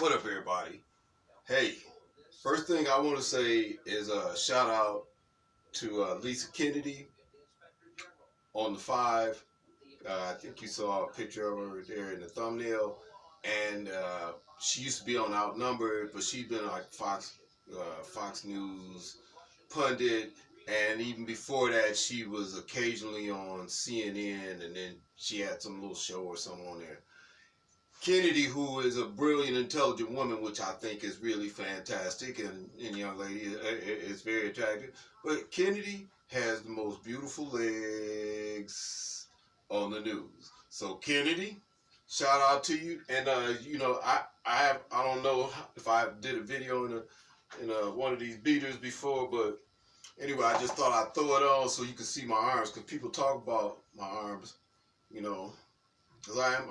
What up, everybody? Hey, first thing I want to say is a shout out to Lisa Kennedy on the Five. I think you saw a picture of her there in the thumbnail, and she used to be on Outnumbered, but she's been like Fox News pundit, and even before that, she was occasionally on CNN, and then she had some little show or something on there. Kennedy, who is a brilliant, intelligent woman, which I think is really fantastic, and young lady is very attractive. But Kennedy has the most beautiful legs on the news. So Kennedy, shout out to you. And I don't know if I did a video in one of these beaters before, but anyway, I just thought I'd throw it on so you can see my arms, because people talk about my arms, you know. Because I'm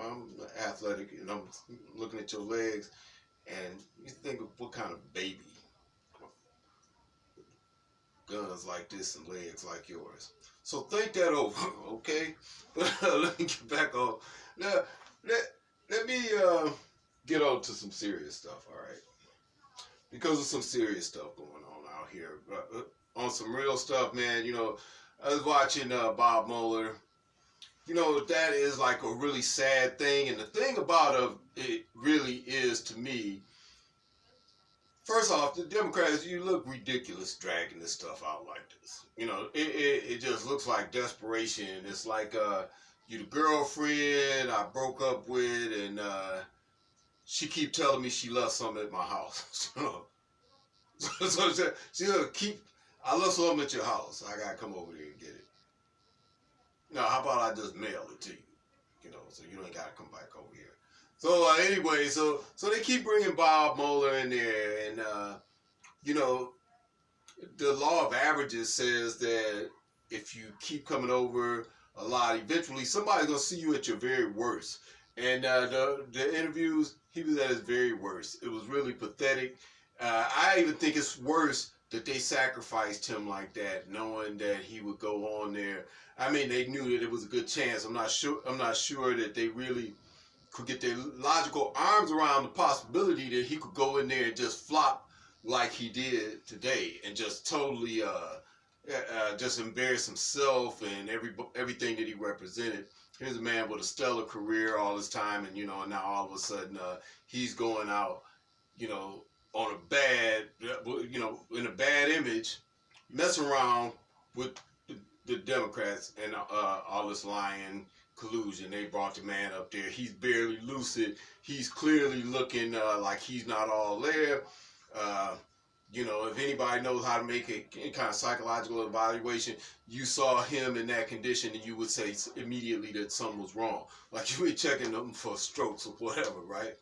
athletic, and I'm looking at your legs, and you think of what kind of baby guns like this and legs like yours. So think that over, okay? But let me get back on. Now, let me get on to some serious stuff, all right? Because of some serious stuff going on out here. On some real stuff, man, I was watching Bob Mueller. That is like a really sad thing. And the thing about it really is, to me, first off, the Democrats, you look ridiculous dragging this stuff out like this. It just looks like desperation. It's like you the girlfriend I broke up with, and she keep telling me she left something at my house. So she'll keep, I left something at your house. I got to come over there and get it. No, how about I just mail it to you? So you ain't got to come back over here. So anyway, so they keep bringing Bob Mueller in there, and the law of averages says that if you keep coming over a lot, eventually somebody's gonna see you at your very worst. And the interviews, he was at his very worst. It was really pathetic. I even think it's worse that they sacrificed him like that, knowing that he would go on there. I mean, they knew that it was a good chance. I'm not sure that they really could get their logical arms around the possibility that he could go in there and just flop like he did today, and just totally just embarrass himself and everything that he represented. Here's a man with a stellar career all this time, and now all of a sudden he's going out, on a bad, in a bad image, messing around with the Democrats and all this lying collusion. They brought the man up there. He's barely lucid. He's clearly looking like he's not all there. If anybody knows how to make any kind of psychological evaluation, you saw him in that condition, and you would say immediately that something was wrong. Like you were checking them for strokes or whatever, right?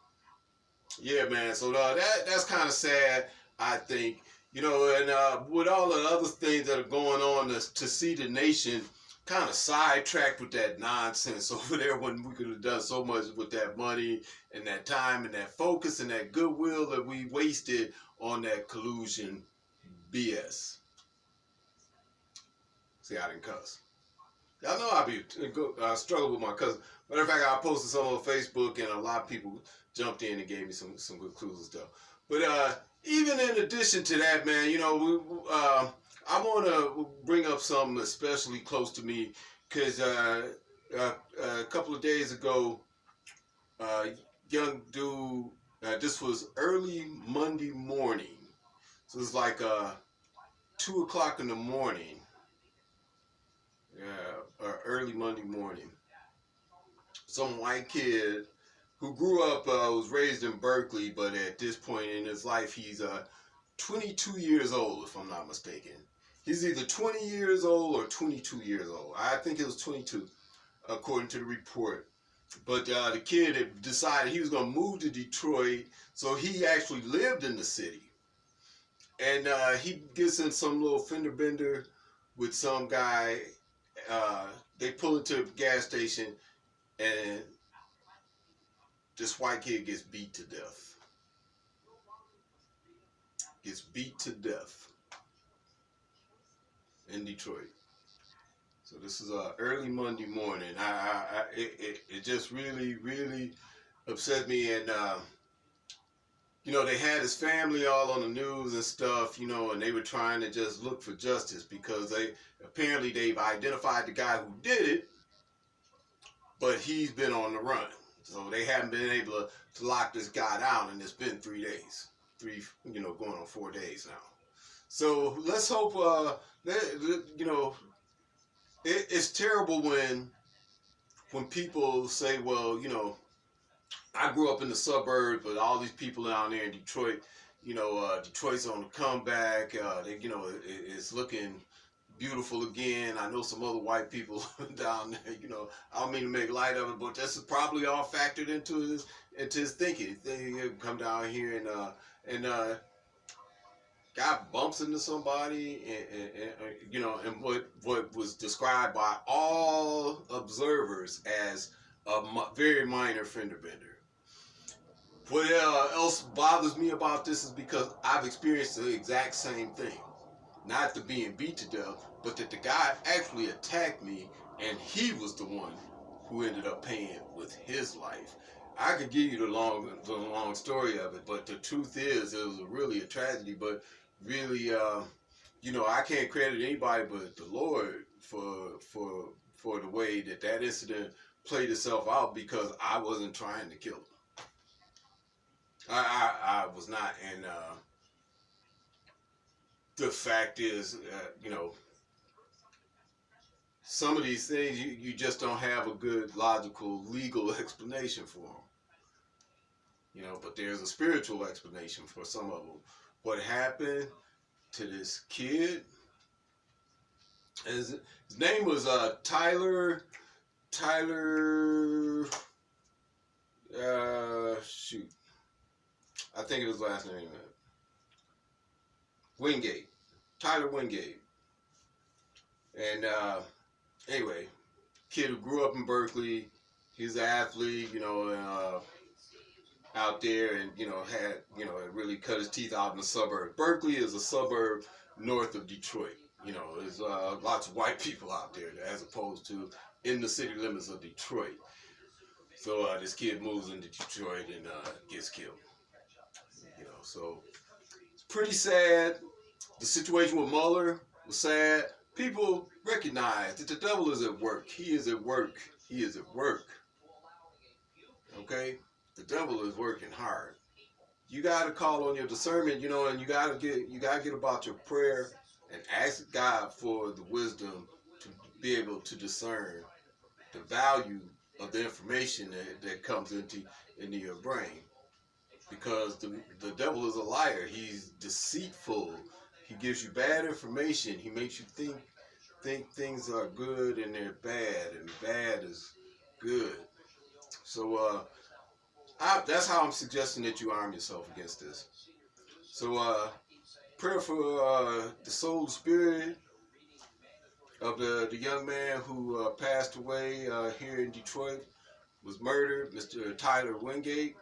Yeah, man. So that's kind of sad, I think. And with all the other things that are going on, to see the nation kind of sidetracked with that nonsense over there, when we could have done so much with that money and that time and that focus and that goodwill that we wasted on that collusion BS. See, I didn't cuss. Y'all know I struggle with my cousin. Matter of fact, I posted some on Facebook, and a lot of people jumped in and gave me some good clues and stuff. But even in addition to that, man, I want to bring up something especially close to me, because a couple of days ago, young dude, this was early Monday morning, so it's like 2 o'clock in the morning. Early Monday morning. Some white kid who grew up, was raised in Berkeley, but at this point in his life, he's 22 years old, if I'm not mistaken. He's either 20 years old or 22 years old. I think it was 22, according to the report. But the kid had decided he was going to move to Detroit, so he actually lived in the city. And he gets in some little fender bender with some guy. They pull into a gas station, and this white kid gets beat to death. Gets beat to death in Detroit. So this is early Monday morning. It just really, really upset me. And they had his family all on the news and stuff, and they were trying to just look for justice because they've identified the guy who did it, but he's been on the run. So they haven't been able to lock this guy down, and it's been 3 days. Going on 4 days now. So let's hope, it's terrible when people say, well, I grew up in the suburbs, but all these people down there in Detroit, Detroit's on the comeback. It's looking beautiful again. I know some other white people down there. I don't mean to make light of it, but this is probably all factored into his thinking. He come down here and guy bumps into somebody, and what was described by all observers as a very minor fender bender. What else bothers me about this is because I've experienced the exact same thing. Not the being beat to death, but that the guy actually attacked me, and he was the one who ended up paying with his life. I could give you the long story of it, but the truth is, it was really a tragedy. But really, I can't credit anybody but the Lord for the way that incident played itself out, because I wasn't trying to kill him. I was not, and the fact is, some of these things you just don't have a good logical legal explanation for them. But there's a spiritual explanation for some of them. What happened to this kid? His name was Tyler. Shoot. I think it was last name. Wingate. Tyler Wingate. And anyway, kid who grew up in Berkeley. He's an athlete, out there, and had really cut his teeth out in the suburb. Berkeley is a suburb north of Detroit. There's lots of white people out there as opposed to in the city limits of Detroit. So this kid moves into Detroit and gets killed. So it's pretty sad. The situation with Mueller was sad. People recognize that the devil is at work. He is at work. He is at work. Okay? The devil is working hard. You got to call on your discernment, and you got to get about your prayer and ask God for the wisdom to be able to discern the value of the information that comes into your brain. Because the devil is a liar. He's deceitful. He gives you bad information. He makes you think things are good and they're bad, and bad is good. So that's how I'm suggesting that you arm yourself against this. So prayer for the soul and spirit of the young man who passed away here in Detroit, was murdered, Mr. Tyler Wingate.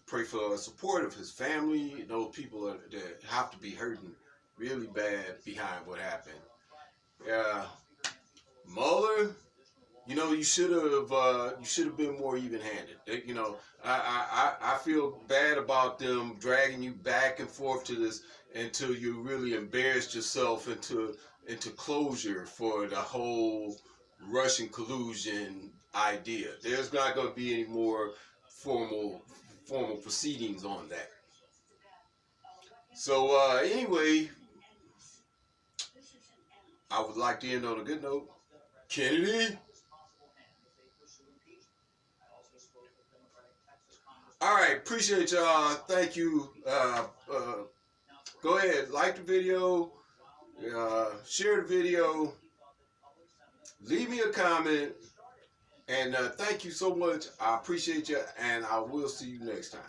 Pray for support of his family, those people that have to be hurting really bad behind what happened. Mueller, you should have been more even-handed. I feel bad about them dragging you back and forth to this until you really embarrassed yourself into closure for the whole Russian collusion idea. There's not going to be any more formal proceedings on that. So anyway, I would like to end on a good note. Kennedy. All right, appreciate y'all. Thank you. Go ahead, like the video, share the video, leave me a comment, and thank you so much. I appreciate you, and I will see you next time.